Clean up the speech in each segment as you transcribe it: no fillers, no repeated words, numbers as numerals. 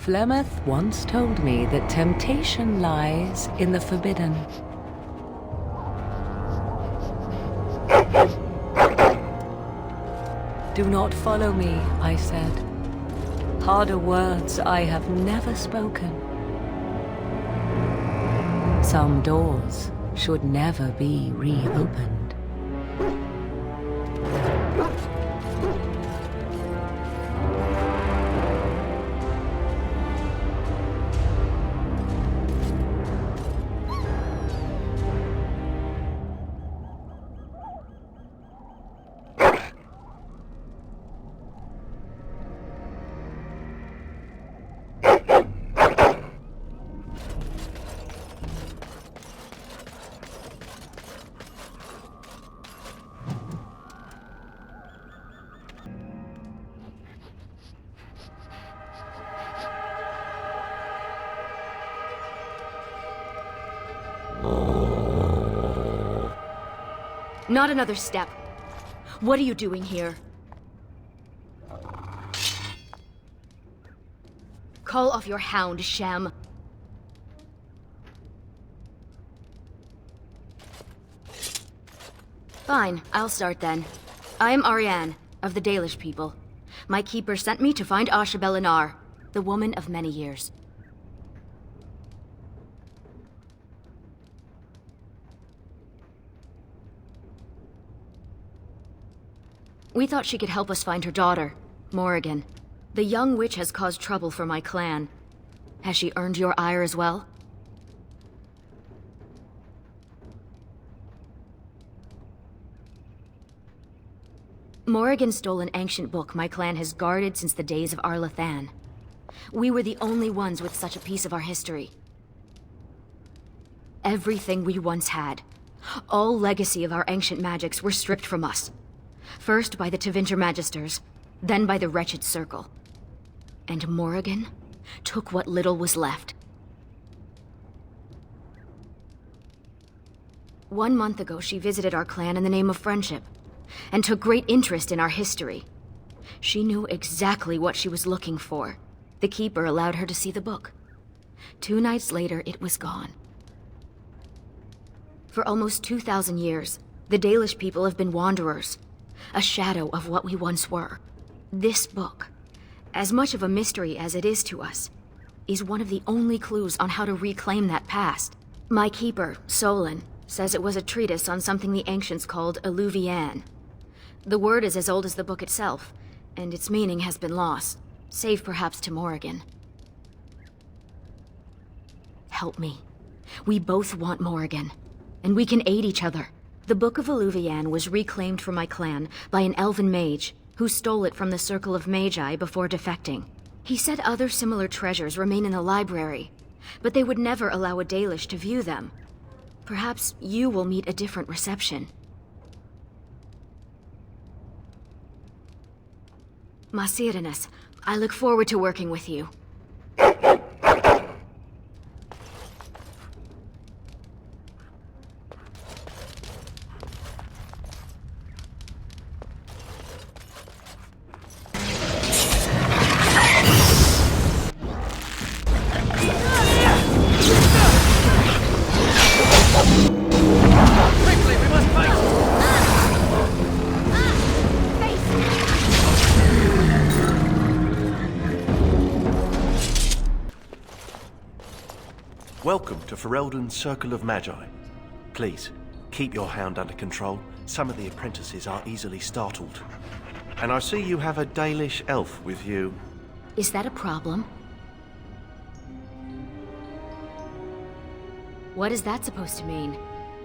Flemeth once told me that temptation lies in the forbidden. Do not follow me, I said. Harder words I have never spoken. Some doors should never be reopened. Not another step. What are you doing here? Call off your hound, Shem. Fine, I'll start then. I am Ariane, of the Dalish people. My keeper sent me to find Asha Belinar, the woman of many years. We thought she could help us find her daughter, Morrigan. The young witch has caused trouble for my clan. Has she earned your ire as well? Morrigan stole an ancient book my clan has guarded since the days of Arlathan. We were the only ones with such a piece of our history. Everything we once had, all legacy of our ancient magics, were stripped from us. First by the Tevinter Magisters, then by the Wretched Circle. And Morrigan took what little was left. 1 month ago, she visited our clan in the name of friendship, and took great interest in our history. She knew exactly what she was looking for. The Keeper allowed her to see the book. 2 nights later, it was gone. For almost 2,000 years, the Dalish people have been wanderers, a shadow of what we once were. This book, as much of a mystery as it is to us, is one of the only clues on how to reclaim that past. My keeper, Solon, says it was a treatise on something the ancients called Eluvian. The word is as old as the book itself, and its meaning has been lost, save perhaps to Morrigan. Help me. We both want Morrigan, and we can aid each other. The Book of Eluvian was reclaimed for my clan by an elven mage who stole it from the Circle of Magi before defecting. He said other similar treasures remain in the library, but they would never allow a Dalish to view them. Perhaps you will meet a different reception. Masirinus, I look forward to working with you. Welcome to Ferelden's Circle of Magi. Please, keep your hound under control. Some of the apprentices are easily startled. And I see you have a Dalish elf with you. Is that a problem? What is that supposed to mean?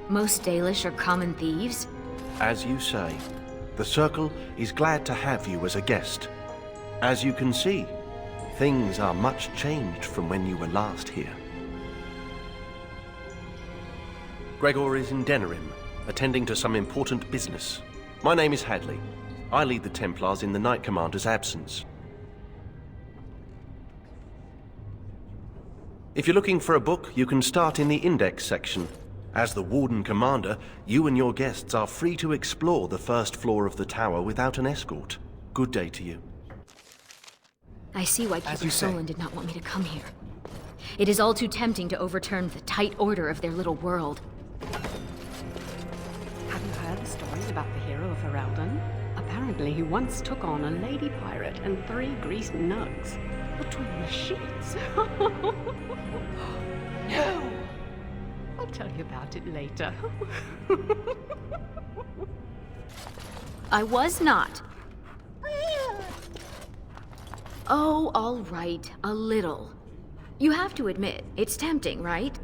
Most Dalish are common thieves? As you say, the Circle is glad to have you as a guest. As you can see, things are much changed from when you were last here. Gregor is in Denerim, attending to some important business. My name is Hadley. I lead the Templars in the Knight Commander's absence. If you're looking for a book, you can start in the Index section. As the Warden Commander, you and your guests are free to explore the first floor of the tower without an escort. Good day to you. I see why As Keeper you say. Solon did not want me to come here. It is all too tempting to overturn the tight order of their little world. Have you heard the stories about the hero of Ferelden? Apparently he once took on a lady pirate and 3 greased nugs between the sheets. No! I'll tell you about it later. I was not. Oh, all right, a little. You have to admit, it's tempting, right?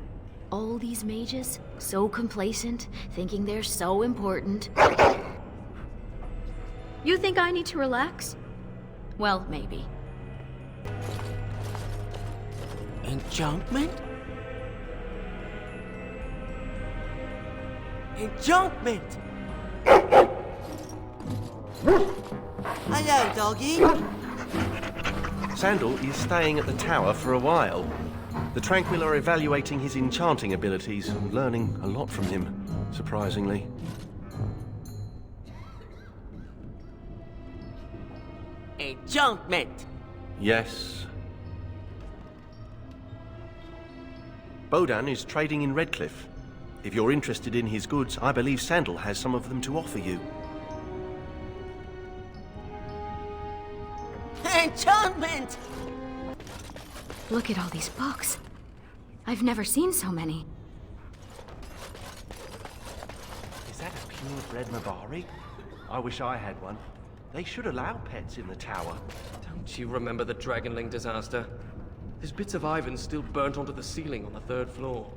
All these mages, so complacent, thinking they're so important. You think I need to relax? Well, maybe. Enchantment? Enchantment! Hello, doggy. Sandal is staying at the tower for a while. The Tranquil are evaluating his enchanting abilities and learning a lot from him, surprisingly. Enchantment! Yes. Bodan is trading in Redcliffe. If you're interested in his goods, I believe Sandal has some of them to offer you. Enchantment! Look at all these books. I've never seen so many. Is that a purebred Mabari? I wish I had one. They should allow pets in the tower. Don't you remember the Dragonling disaster? There's bits of Ivan still burnt onto the ceiling on the 3rd floor.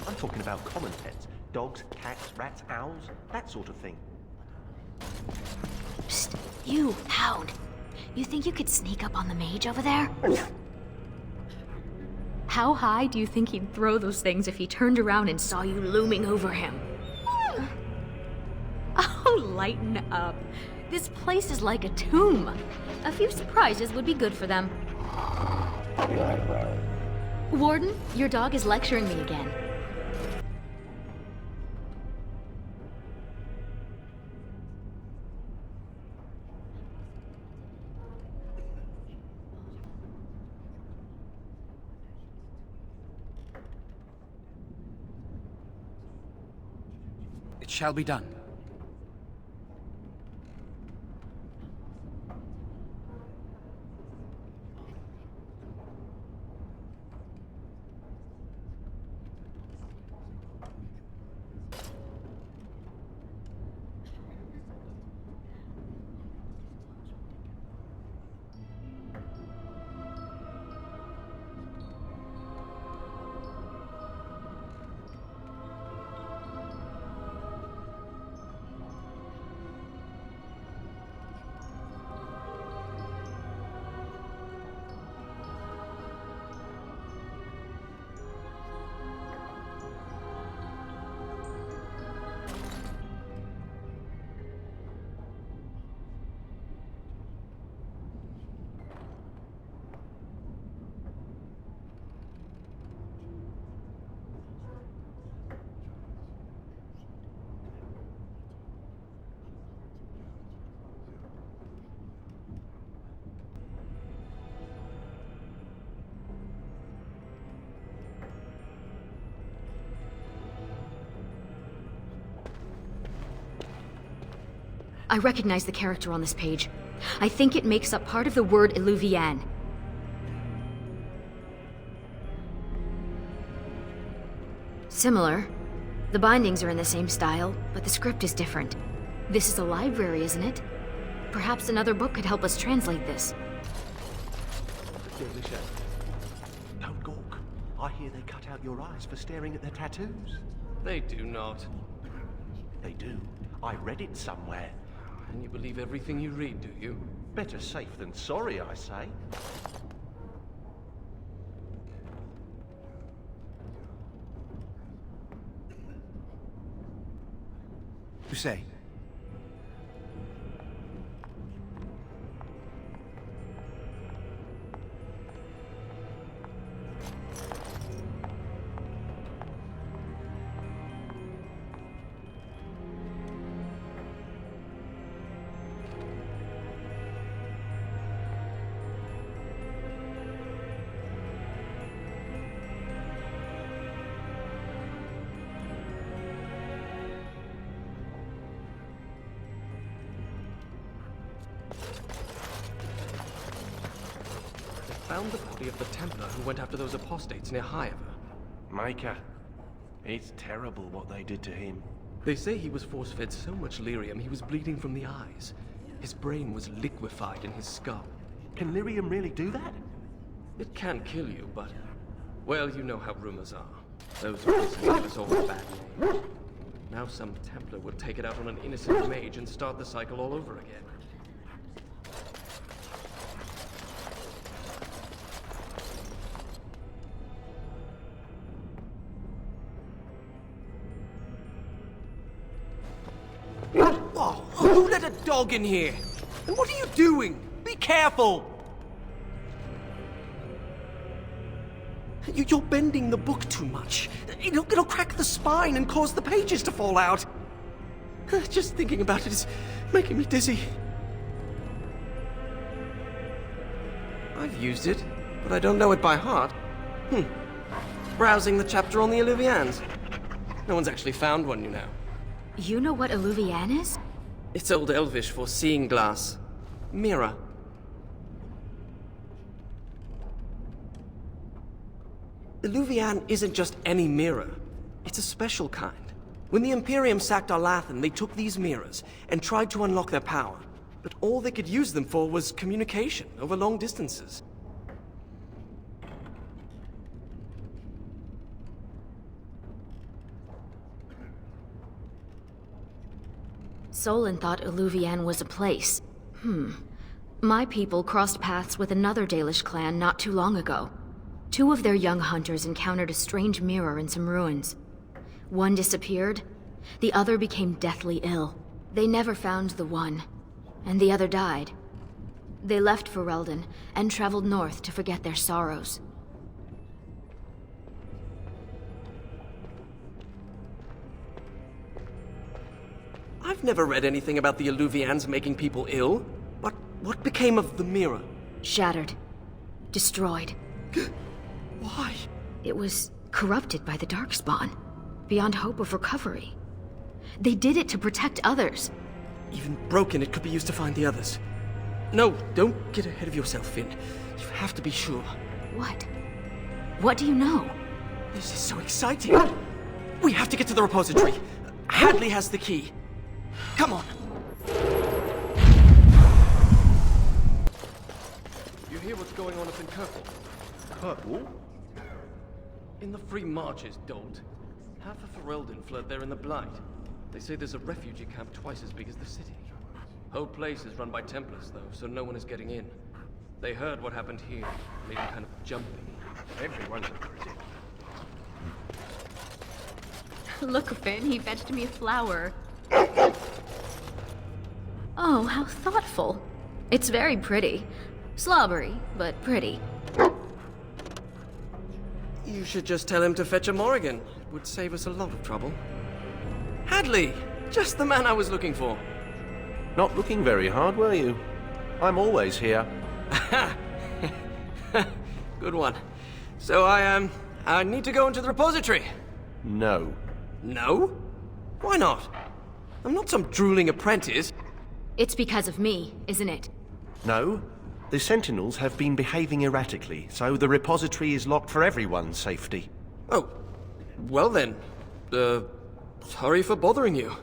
I'm talking about common pets. Dogs, cats, rats, owls, that sort of thing. Psst, you, Hound. You think you could sneak up on the mage over there? How high do you think he'd throw those things if he turned around and saw you looming over him? Oh, lighten up. This place is like a tomb. A few surprises would be good for them. Warden, your dog is lecturing me again. It shall be done. I recognize the character on this page. I think it makes up part of the word Illuvian. Similar. The bindings are in the same style, but the script is different. This is a library, isn't it? Perhaps another book could help us translate this. Don't gawk. I hear they cut out your eyes for staring at their tattoos. They do not. They do. I read it somewhere. And you believe everything you read, do you? Better safe than sorry, I say. You say? found the body of the Templar who went after those apostates near Highever. Micah, it's terrible what they did to him. They say he was force-fed so much lyrium he was bleeding from the eyes. His brain was liquefied in his skull. Can lyrium really do that? It can kill you, but... well, you know how rumors are. Those who listen give us all a bad name. Now some Templar would take it out on an innocent mage and start the cycle all over again. Oh, who let a dog in here? And what are you doing? Be careful! You're bending the book too much. It'll crack the spine and cause the pages to fall out. Just thinking about it is making me dizzy. I've used it, but I don't know it by heart. Browsing the chapter on the Illuvians. No one's actually found one, you know. You know what Illuvian is? It's Old Elvish for seeing glass. Mirror. Illuvian isn't just any mirror. It's a special kind. When the Imperium sacked Arlathan, they took these mirrors and tried to unlock their power. But all they could use them for was communication over long distances. Solon thought Illuvian was a place. My people crossed paths with another Dalish clan not too long ago. 2 of their young hunters encountered a strange mirror in some ruins. One disappeared, the other became deathly ill. They never found the one, and the other died. They left Ferelden and traveled north to forget their sorrows. I've never read anything about the Illuvians making people ill. What became of the mirror? Shattered. Destroyed. Why? It was corrupted by the Darkspawn, beyond hope of recovery. They did it to protect others. Even broken, it could be used to find the others. No, don't get ahead of yourself, Finn. You have to be sure. What? What do you know? This is so exciting. We have to get to the repository. Hadley has the key. Come on. You hear what's going on up in Kirkwall? Kirkwall? In the Free Marches, dolt. Half of Ferelden fled there in the Blight. They say there's a refugee camp twice as big as the city. Whole place is run by Templars, though, so no one is getting in. They heard what happened here, made them kind of jumpy. Everyone's a critic. Look, Finn, he fetched me a flower. Oh, how thoughtful. It's very pretty. Slobbery, but pretty. You should just tell him to fetch a Morrigan. It would save us a lot of trouble. Hadley! Just the man I was looking for. Not looking very hard, were you? I'm always here. Good one. So I need to go into the repository. No. No? Why not? I'm not some drooling apprentice. It's because of me, isn't it? No. The Sentinels have been behaving erratically, so the repository is locked for everyone's safety. Oh, well then. Sorry for bothering you.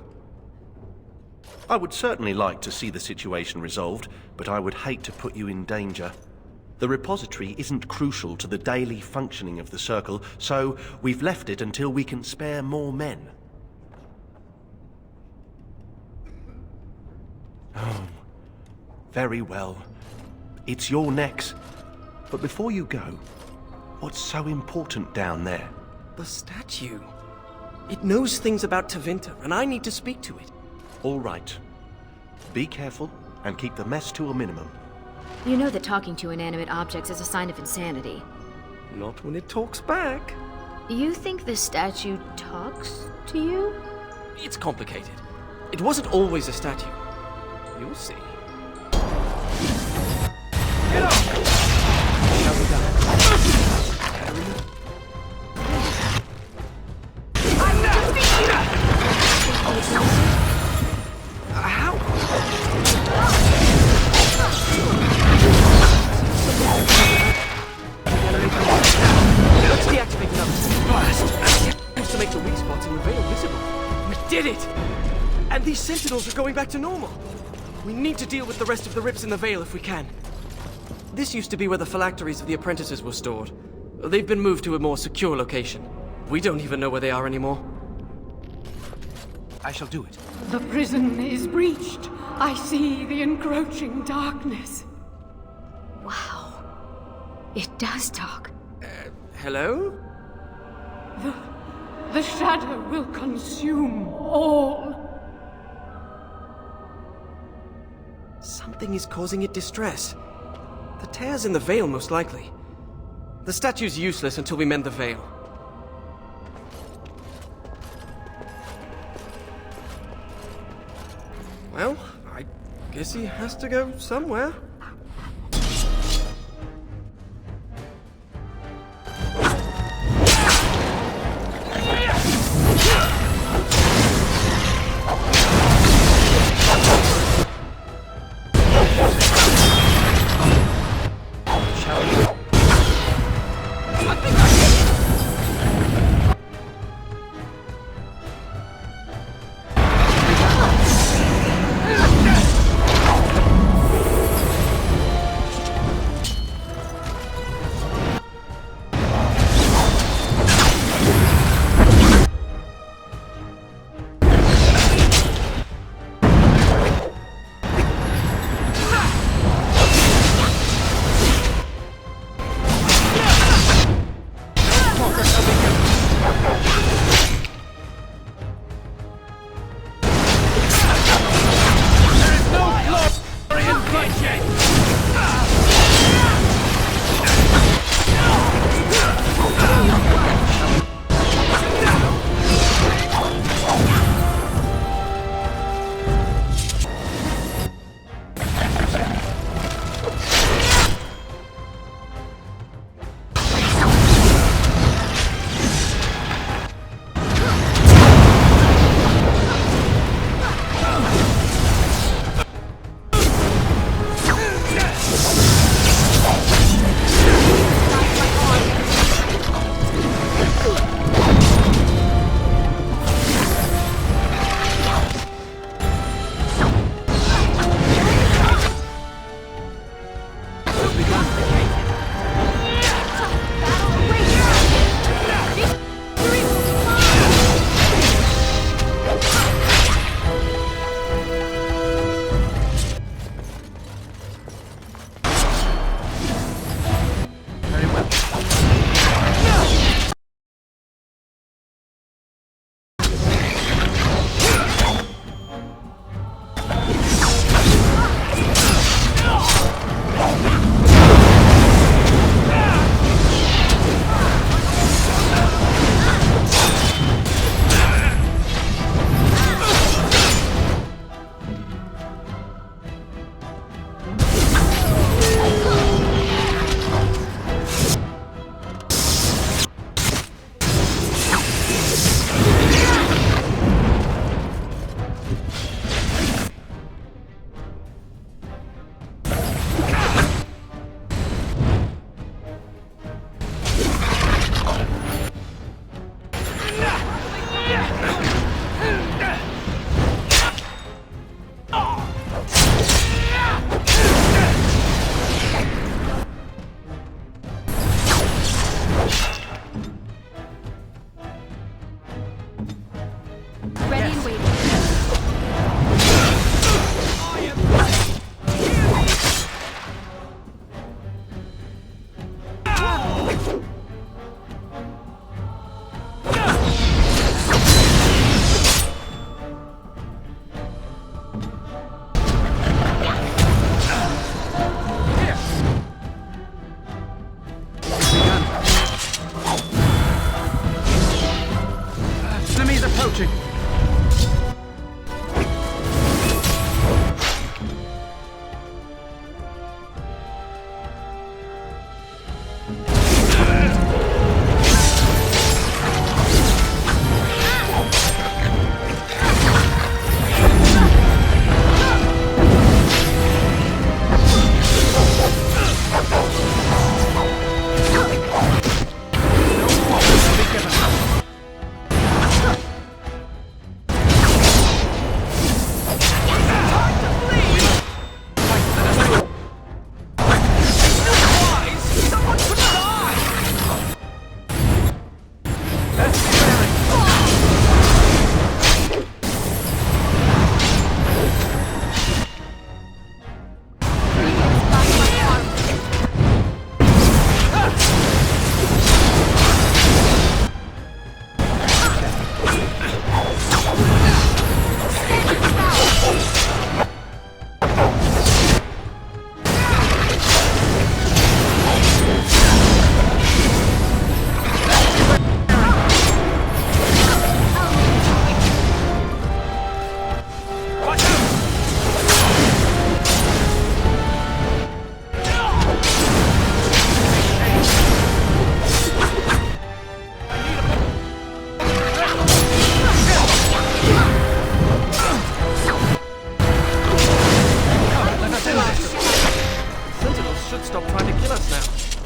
I would certainly like to see the situation resolved, but I would hate to put you in danger. The repository isn't crucial to the daily functioning of the Circle, so we've left it until we can spare more men. Oh, very well. It's your necks. But before you go, what's so important down there? The statue. It knows things about Tevinter, and I need to speak to it. All right. Be careful and keep the mess to a minimum. You know that talking to inanimate objects is a sign of insanity. Not when it talks back. You think the statue talks to you? It's complicated. It wasn't always a statue. You'll see. Get up! How's it done? How? And these sentinels are going back to normal. We need to deal with the rest of the rips in the Vale if we can. This used to be where the phylacteries of the apprentices were stored. They've been moved to a more secure location. We don't even know where they are anymore. I shall do it. The prison is breached. I see the encroaching darkness. Wow. It does talk. Hello? The shadow will consume all. Something is causing it distress. The tears in the Vale, most likely. The statue's useless until we mend the Vale. Well, I guess he has to go somewhere.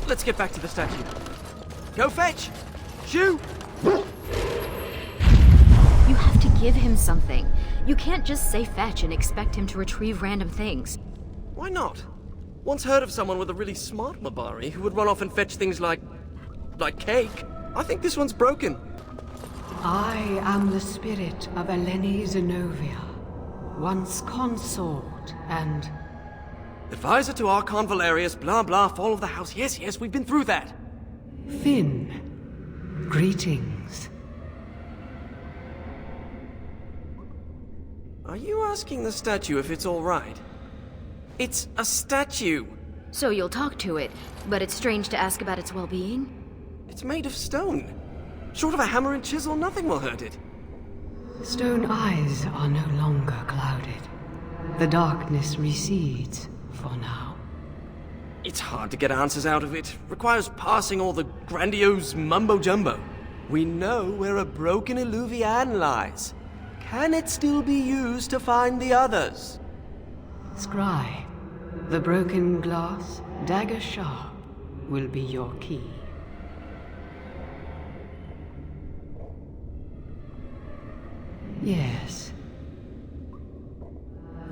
Let's get back to the statue. Go fetch! Shoo! You have to give him something. You can't just say fetch and expect him to retrieve random things. Why not? Once heard of someone with a really smart Mabari who would run off and fetch things like cake. I think this one's broken. I am the spirit of Eleni Zenobia, once consort and... Advisor to Archon Valerius, blah blah, fall of the house. Yes, yes, we've been through that. Finn. Greetings. Are you asking the statue if it's all right? It's a statue. So you'll talk to it, but it's strange to ask about its well-being? It's made of stone. Short of a hammer and chisel, nothing will hurt it. Stone eyes are no longer clouded. The darkness recedes for now. It's hard to get answers out of it. Requires parsing all the grandiose mumbo-jumbo. We know where a broken Eluvian lies. Can it still be used to find the others? Scry, the broken glass, dagger sharp, will be your key. Yes.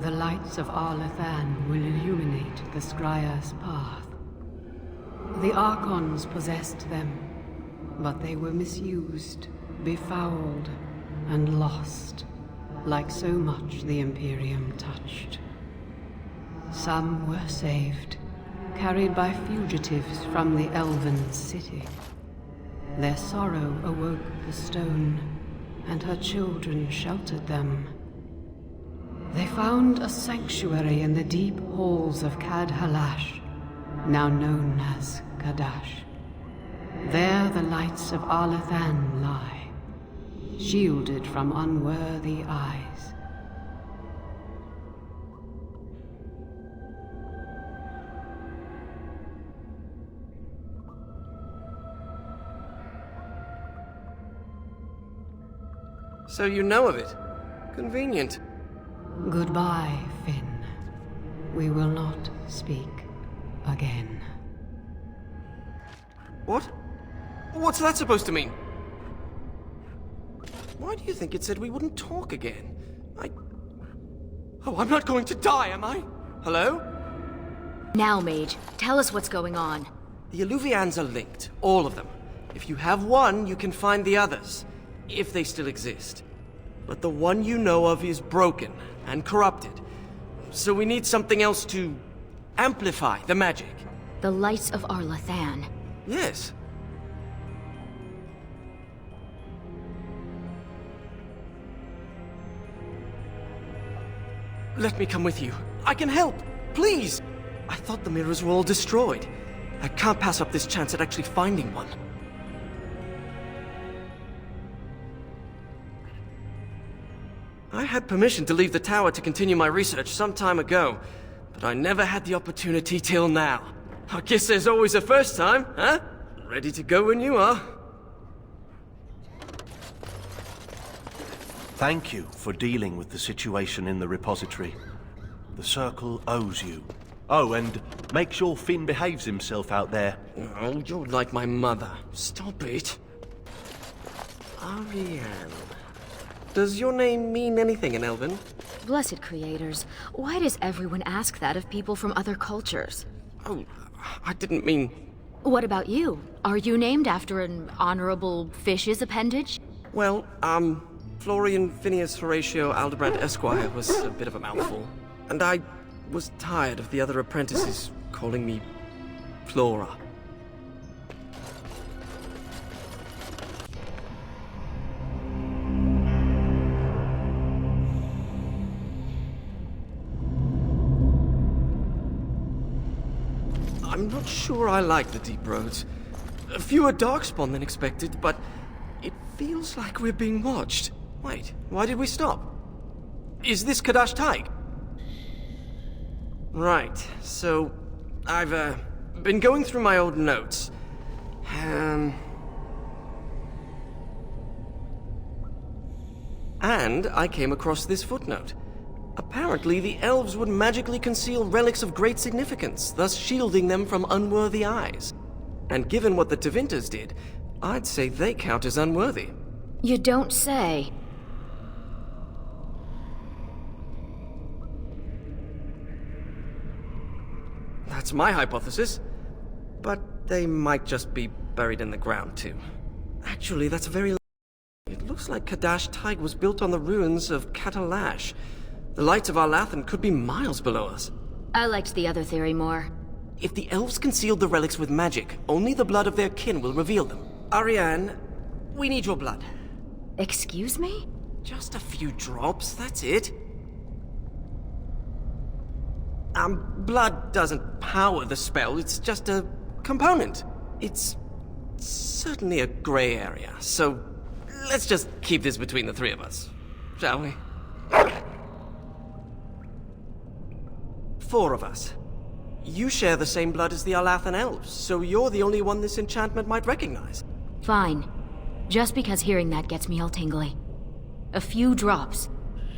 The lights of Arlathan will illuminate the Scrya's path. The Archons possessed them, but they were misused, befouled, and lost, like so much the Imperium touched. Some were saved, carried by fugitives from the Elven city. Their sorrow awoke the stone, and her children sheltered them. They found a sanctuary in the deep halls of Cad Halash, now known as Kadash. There the lights of Arlathan lie, shielded from unworthy eyes. So you know of it. Convenient. Goodbye, Finn. We will not speak again. What? What's that supposed to mean? Why do you think it said we wouldn't talk again? Oh, I'm not going to die, am I? Hello? Now, Mage, tell us what's going on. The Eluvians are linked, all of them. If you have one, you can find the others, if they still exist. But the one you know of is broken and corrupted. So we need something else to amplify the magic. The lights of Arlathan. Yes. Let me come with you. I can help. Please. I thought the mirrors were all destroyed. I can't pass up this chance at actually finding one. I had permission to leave the tower to continue my research some time ago, but I never had the opportunity till now. I guess there's always a first time, huh? Ready to go when you are. Thank you for dealing with the situation in the repository. The Circle owes you. Oh, and make sure Finn behaves himself out there. Oh, you're like my mother. Stop it. Ariane. Does your name mean anything in Elven? Blessed creators, why does everyone ask that of people from other cultures? Oh, I didn't mean... What about you? Are you named after an honorable fish's appendage? Well, Florian Phineas Horatio Aldebrand Esquire was a bit of a mouthful. And I was tired of the other apprentices calling me Flora. I'm not sure I like the deep roads. Fewer darkspawn than expected, but it feels like we're being watched. Wait, why did we stop? Is this Kadash Taig? Right, so I've been going through my old notes. And I came across this footnote. Apparently, the elves would magically conceal relics of great significance, thus shielding them from unworthy eyes. And given what the Tevinters did, I'd say they count as unworthy. You don't say. That's my hypothesis. But they might just be buried in the ground, too. Actually, that's very... It looks like Kadash Taig was built on the ruins of Katalash. The lights of Arlathan could be miles below us. I liked the other theory more. If the elves concealed the relics with magic, only the blood of their kin will reveal them. Ariane, we need your blood. Excuse me? Just a few drops, that's it. Blood doesn't power the spell, it's just a component. It's certainly a gray area, so let's just keep this between the three of us, shall we? 4 of us. You share the same blood as the Arlathan elves, so you're the only one this enchantment might recognize. Fine. Just because hearing that gets me all tingly. A few drops.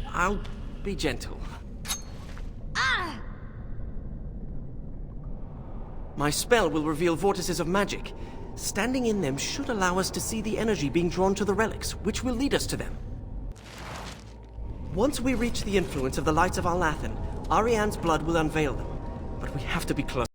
I'll be gentle. My spell will reveal vortices of magic. Standing in them should allow us to see the energy being drawn to the relics, which will lead us to them. Once we reach the influence of the lights of Arlathan, Ariane's blood will unveil them. But we have to be close.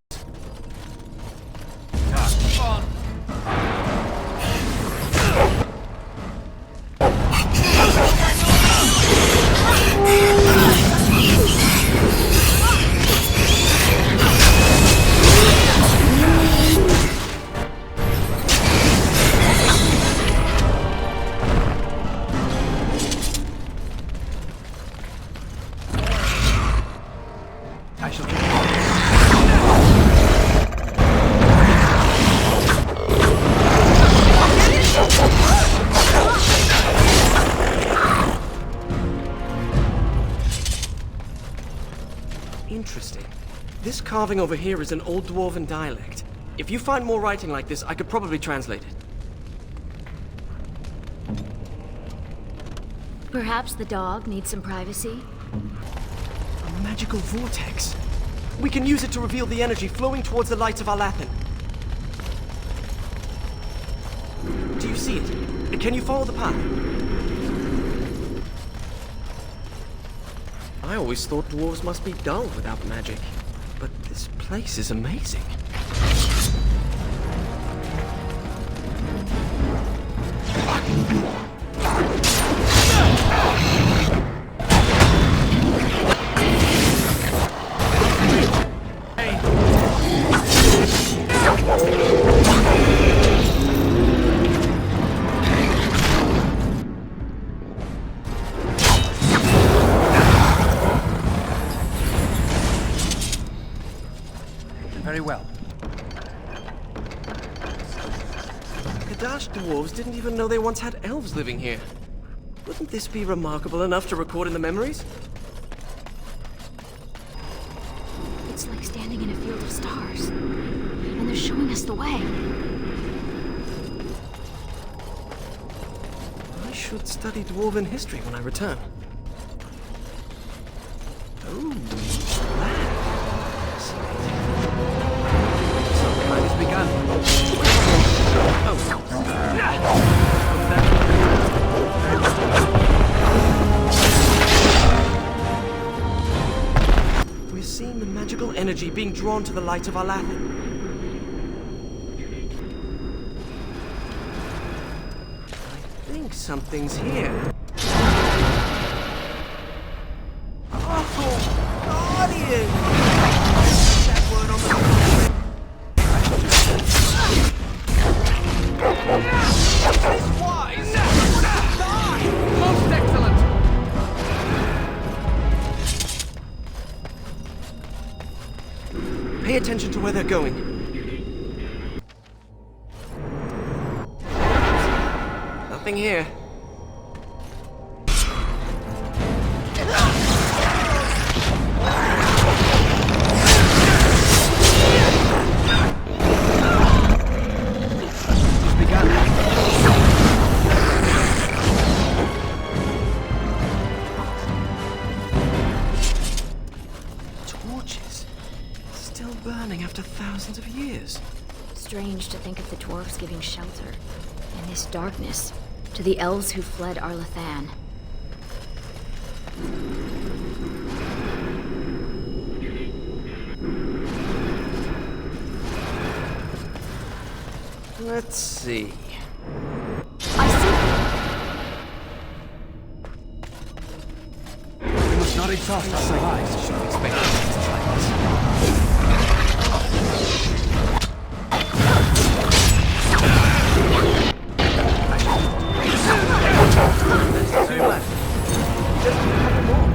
Interesting. This carving over here is an old Dwarven dialect. If you find more writing like this, I could probably translate it. Perhaps the dog needs some privacy? A magical vortex. We can use it to reveal the energy flowing towards the lights of Arlathan. Do you see it? Can you follow the path? I always thought dwarves must be dull without magic. But this place is amazing. Very well. Kadash dwarves didn't even know they once had elves living here. Wouldn't this be remarkable enough to record in the memories? It's like standing in a field of stars. And they're showing us the way. I should study dwarven history when I return. Oh, Time has begun. We're seeing the magical energy being drawn to the light of Arlathan. I think something's here. Oh, Guardian! That word on the... This wise! Die! Most excellent! Pay attention to where they're going. Nothing here. Torches. Still burning after thousands of years. strange to think of the dwarves giving shelter, in this darkness, to the elves who fled Arlathan. Let's see. I We must not exhaust our supplies. Should have expected something like this. There's two left. Just a couple more.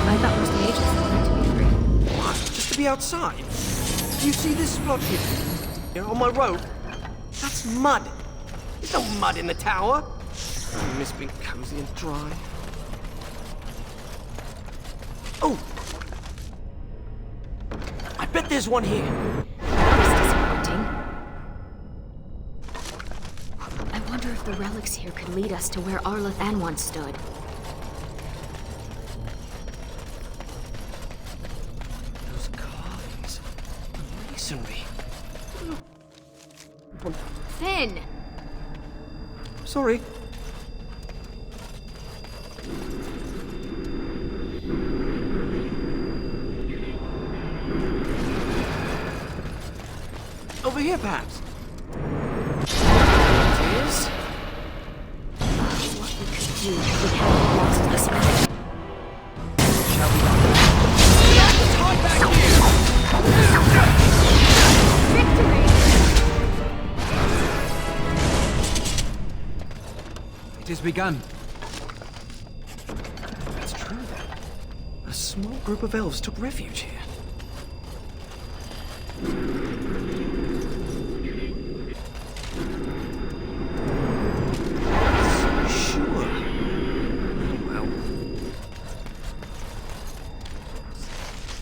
I thought most mages wanted to be free. What? Just to be outside? Do you see this splotch here? Here on my road? That's mud. There's no mud in the tower. I miss being cozy and dry. Oh! I bet there's one here. That was disappointing. I wonder if the relics here could lead us to where Arlathan once stood. Those carvings. The masonry. Finn! Sorry. Over here, perhaps. It is. What we could do if we hadn't lost this man. It has begun. That's true, then. A small group of elves took refuge here. Sure. Well,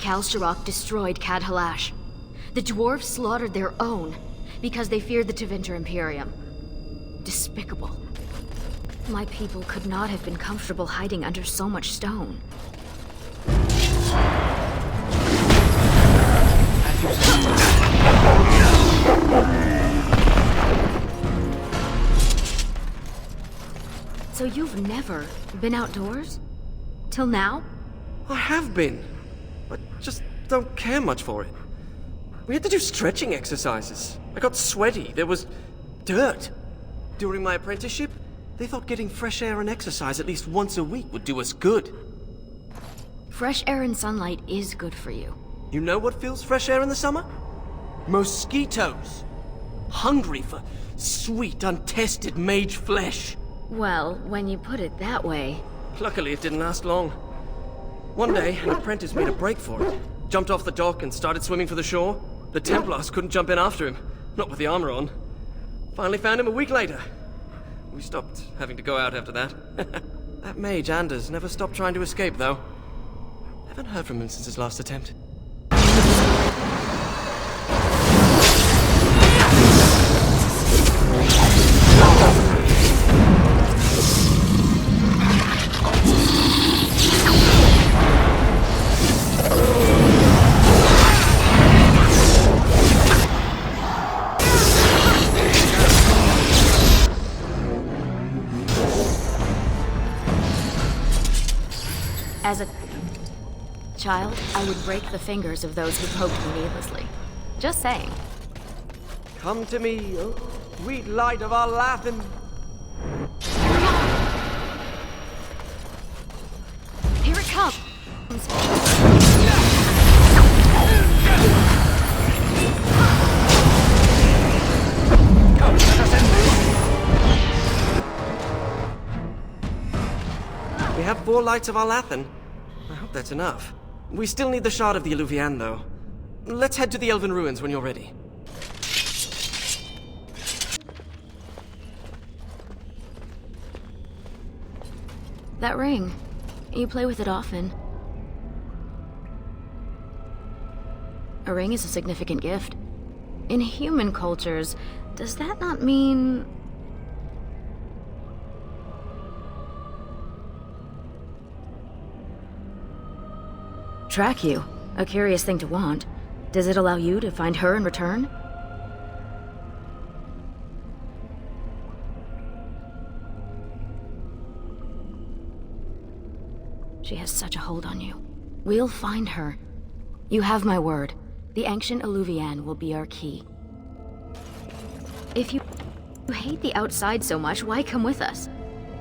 Kalsharok destroyed Cad Halash. The dwarves slaughtered their own because they feared the Tevinter Imperium. Despicable. My people could not have been comfortable hiding under so much stone. So you've never been outdoors? Till now? I have been. I just don't care much for it. We had to do stretching exercises. I got sweaty. There was dirt. During my apprenticeship, they thought getting fresh air and exercise at least once a week would do us good. Fresh air and sunlight is good for you. You know what fills fresh air in the summer? Mosquitoes. Hungry for sweet, untested mage flesh. Well, when you put it that way... Luckily, it didn't last long. One day, an apprentice made a break for it. Jumped off the dock and started swimming for the shore. The Templars couldn't jump in after him. Not with the armor on. Finally found him a week later. We stopped having to go out after that. That mage, Anders, never stopped trying to escape, though. Haven't heard from him since his last attempt. As a child, I would break the fingers of those who poked me needlessly. Just saying. Come to me, oh, sweet light of Arlathan. Here it comes! We have 4 lights of Arlathan. I hope that's enough. We still need the shard of the Eluvian, though. Let's head to the Elven Ruins when you're ready. That ring. You play with it often. A ring is a significant gift. In human cultures, does that not mean... Track you. A curious thing to want. Does it allow you to find her in return? She has such a hold on you. We'll find her. You have my word. The ancient Eluvian will be our key. If you hate the outside so much, why come with us?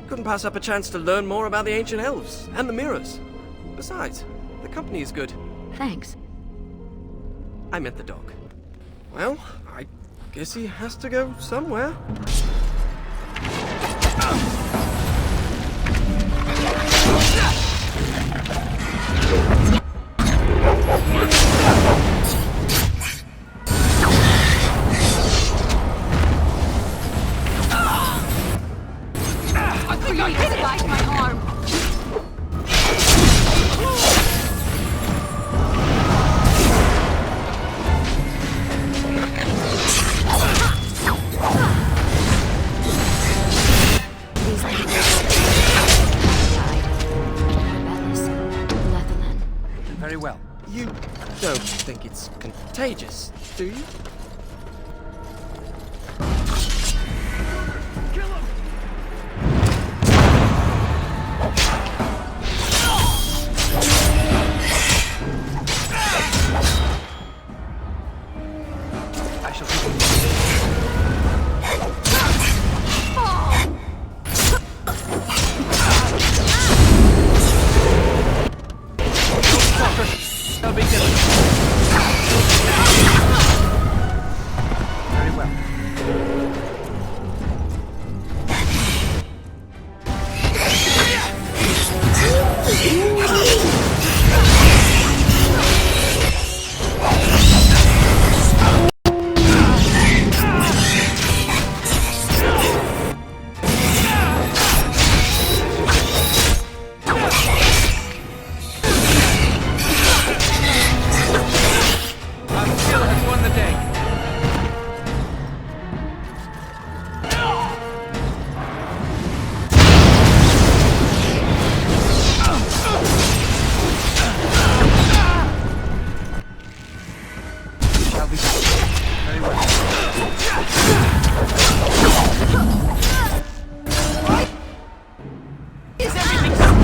Couldn't pass up a chance to learn more about the ancient elves and the mirrors. Besides, the company is good. Thanks. I meant the dog. Well, I guess he has to go somewhere. I got hit by my arm. Very well. You don't think it's contagious, do you? I shall keep No big deal. Very well. Skill has won the day. Shall be very well. Is everything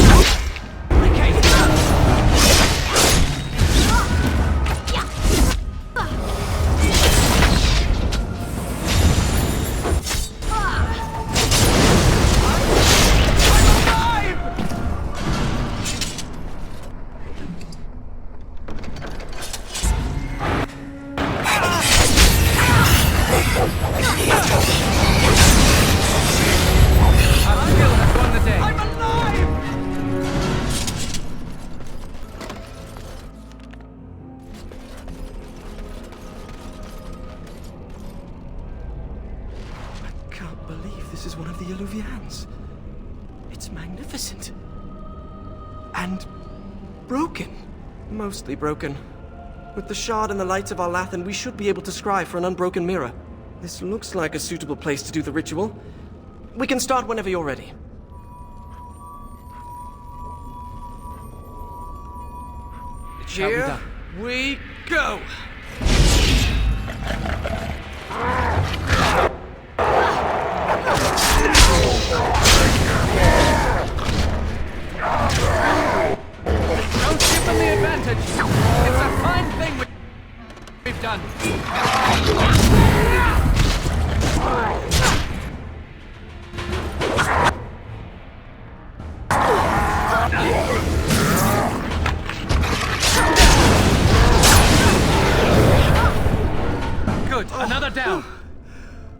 Our skill has won the day. I can't believe this is one of the Eluvians. It's magnificent. And broken. Mostly broken. With the shard and the lights of Arlathan, we should be able to scry for an unbroken mirror. This looks like a suitable place to do the ritual. We can start whenever you're ready. It shall be Here done. we go! Don't give them the advantage. It's a fine thing we've done. Good. Another down.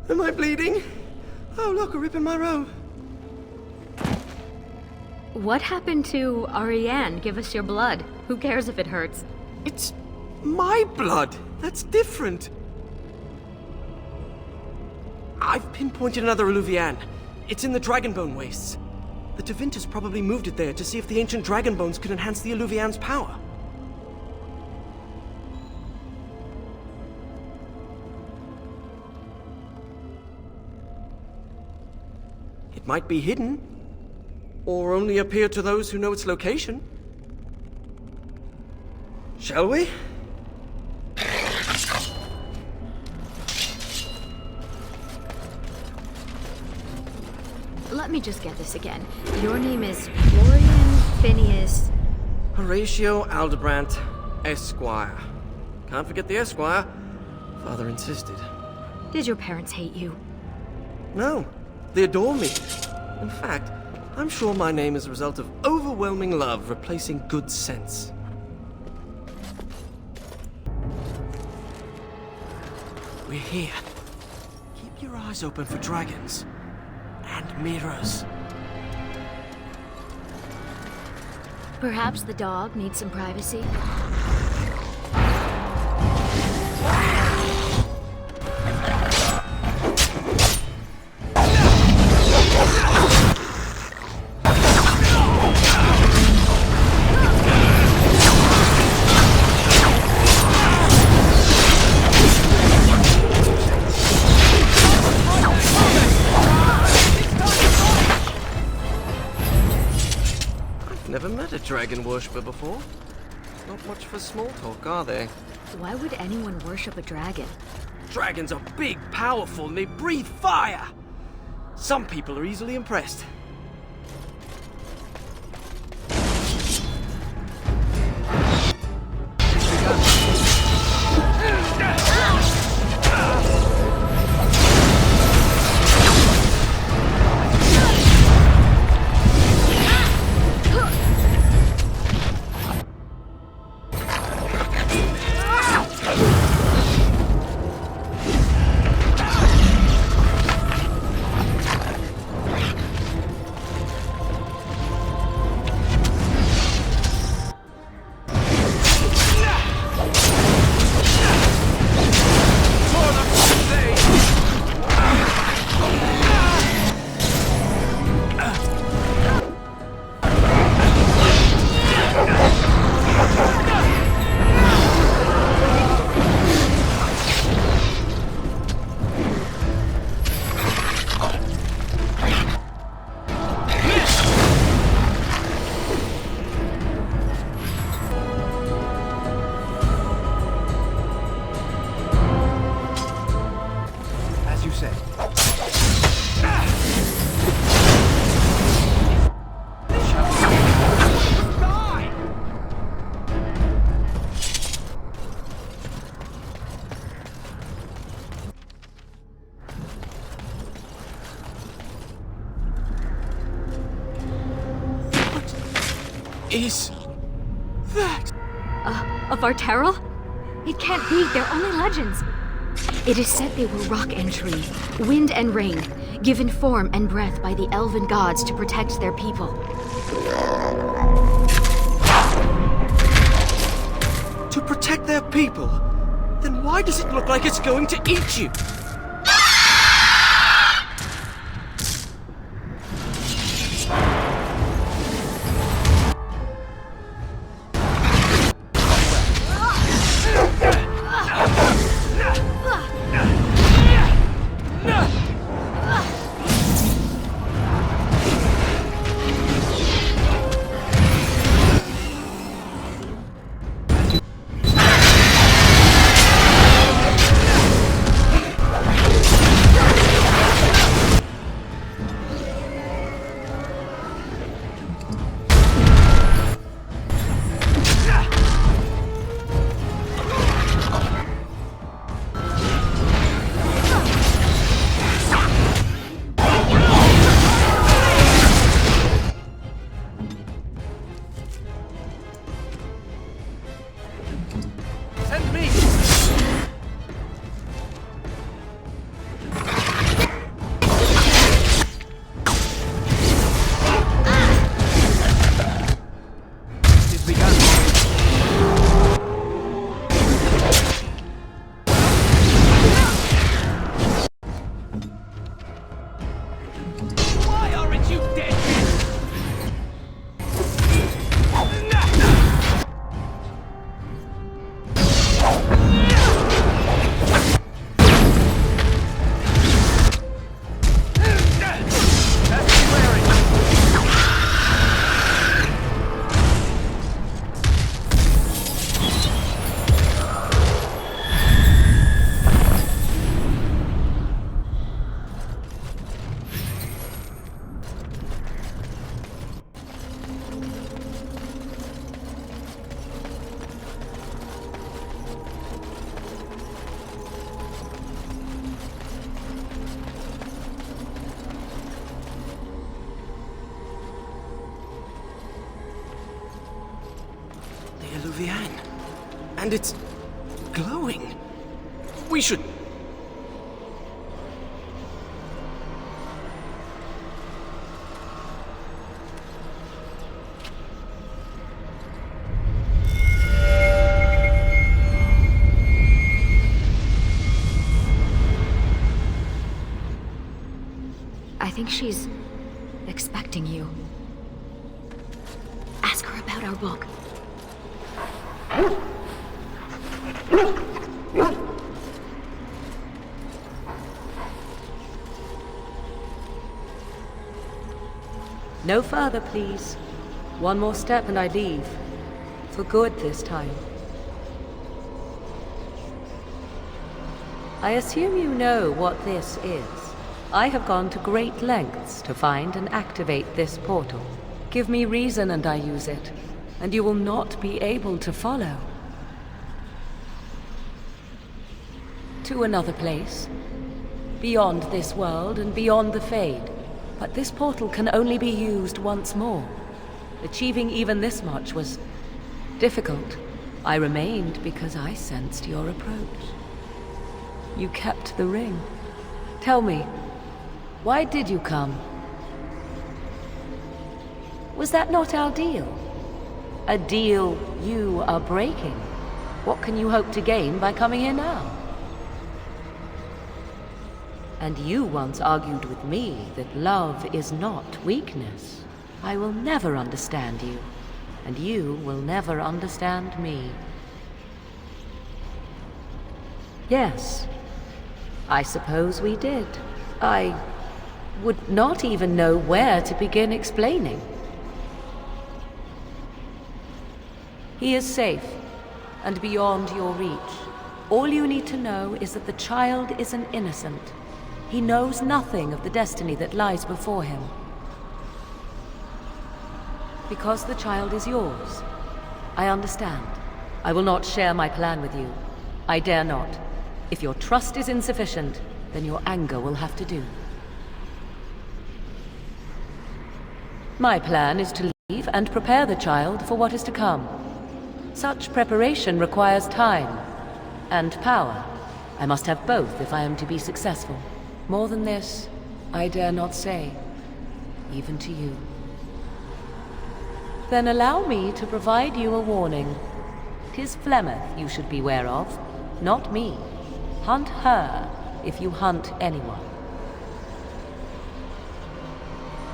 Am I bleeding? Oh, look, a rip in my robe. What happened to Ariane? Give us your blood. Who cares if it hurts? It's my blood. That's different. I've pinpointed another Eluvian. It's in the Dragonbone Wastes. The Tevinter probably moved it there to see if the ancient dragon bones could enhance the Eluvian's power. It might be hidden, or only appear to those who know its location. Shall we? Let me just get this again. Your name is Florian Phineas. Horatio Aldebrandt, Esquire. Can't forget the Esquire. Father insisted. Did your parents hate you? No, they adore me. In fact, I'm sure my name is a result of overwhelming love replacing good sense. We're here. Keep your eyes open for dragons. And mirrors. Perhaps the dog needs some privacy? Never met a dragon worshipper before. Not much for small talk, are they? Why would anyone worship a dragon? Dragons are big, powerful, and they breathe fire! Some people are easily impressed. Is that? Of Varterral? It can't be, they're only legends. It is said they were rock and tree, wind and rain, given form and breath by the elven gods to protect their people. To protect their people? Then why does it look like it's going to eat you? And it's glowing. We should... I think she's expecting you. Ask her about our book. No further, please. One more step and I leave. For good this time. I assume you know what this is. I have gone to great lengths to find and activate this portal. Give me reason and I use it, and you will not be able to follow. To another place, beyond this world and beyond the Fade. But this portal can only be used once more. Achieving even this much was difficult. I remained because I sensed your approach. You kept the ring. Tell me, why did you come? Was that not our deal? A deal you are breaking. What can you hope to gain by coming here now? And you once argued with me that love is not weakness. I will never understand you, and you will never understand me. Yes, I suppose we did. I would not even know where to begin explaining. He is safe, and beyond your reach. All you need to know is that the child is an innocent. He knows nothing of the destiny that lies before him. Because the child is yours. I understand. I will not share my plan with you. I dare not. If your trust is insufficient, then your anger will have to do. My plan is to leave and prepare the child for what is to come. Such preparation requires time and power. I must have both if I am to be successful. More than this, I dare not say, even to you. Then allow me to provide you a warning. 'Tis Flemeth you should beware of, not me. Hunt her if you hunt anyone.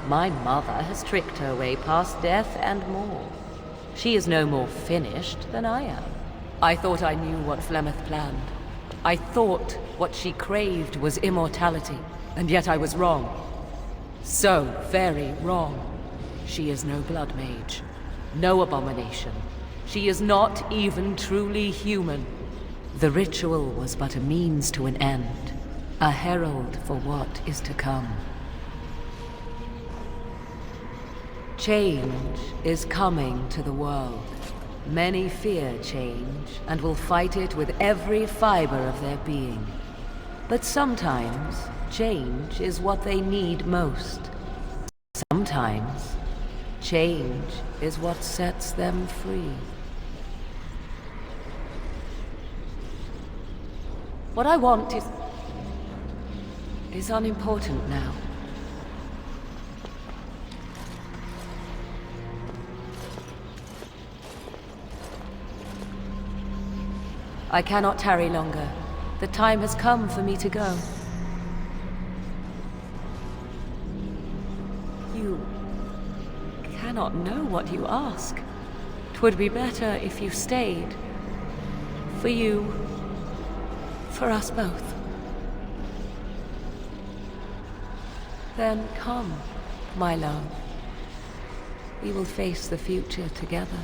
My mother has tricked her way past death and more. She is no more finished than I am. I thought I knew what Flemeth planned. I thought what she craved was immortality, and yet I was wrong. So very wrong. She is no blood mage, no abomination. She is not even truly human. The ritual was but a means to an end, a herald for what is to come. Change is coming to the world. Many fear change, and will fight it with every fiber of their being. But sometimes, change is what they need most. Sometimes, change is what sets them free. What I want is unimportant now. I cannot tarry longer. The time has come for me to go. You cannot know what you ask. 'Twould be better if you stayed. For you, for us both. Then come, my love. We will face the future together.